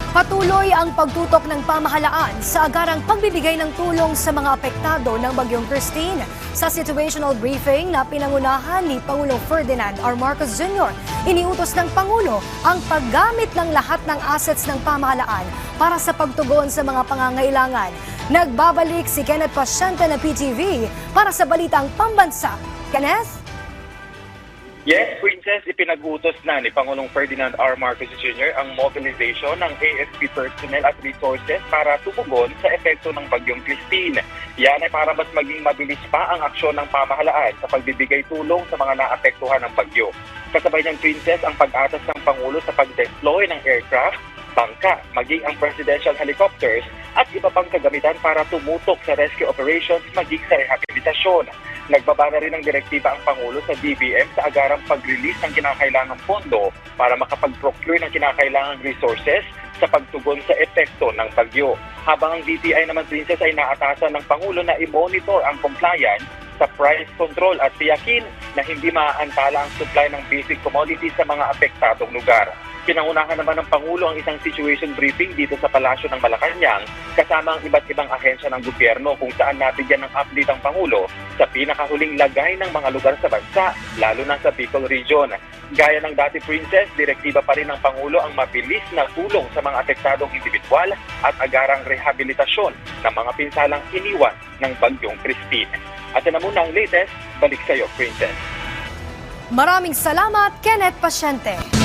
Patuloy ang pagtutok ng pamahalaan sa agarang pagbibigay ng tulong sa mga apektado ng Bagyong Christine. Sa situational briefing na pinangunahan ni Pangulong Ferdinand R. Marcos Jr., iniutos ng Pangulo ang paggamit ng lahat ng assets ng pamahalaan para sa pagtugon sa mga pangangailangan. Nagbabalik si Kenneth Pasyente ng PTV para sa Balitang Pambansa. Kenneth? Yes, Princess, ipinag-utos na ni Pangulong Ferdinand R. Marcos Jr. ang mobilization ng AFP personnel at resources para tumugon sa epekto ng Bagyong Christine. Yan ay para mas maging mabilis pa ang aksyon ng pamahalaan sa pagbibigay tulong sa mga naapektuhan ng bagyo. Kasabay ng Princess ang pag-atas ng Pangulo sa pag-deploy ng aircraft, bangka, maging ang presidential helicopters at iba pang kagamitan para tumutok sa rescue operations maging sa rehabilitasyon. Nagbaba na rin ng direktiba ang Pangulo sa DBM sa agarang pag-release ng kinakailangang pondo para makapag-procure ng kinakailangang resources sa pagtugon sa epekto ng bagyo. Habang ang DTI naman, Princess, ay naatasan ng Pangulo na i-monitor ang compliance sa price control at tiyakin na hindi maaantala ang supply ng basic commodities sa mga apektadong lugar. Pinangunahan naman ng Pangulo ang isang situation briefing dito sa Palasyo ng Malacanang kasama ang iba't ibang ahensya ng gobyerno kung saan nabigyan ng update ang Pangulo sa pinakahuling lagay ng mga lugar sa bansa, lalo na sa Bicol Region. Gaya ng dati, Princess, direktiba pa rin ng Pangulo ang mabilis na tulong sa mga apektadong individual at agarang rehabilitasyon ng mga pinsalang iniwan ng Bagyong Christine. At na muna ang latest, balik sa iyo, Princess. Maraming salamat, Kenneth Pasyente.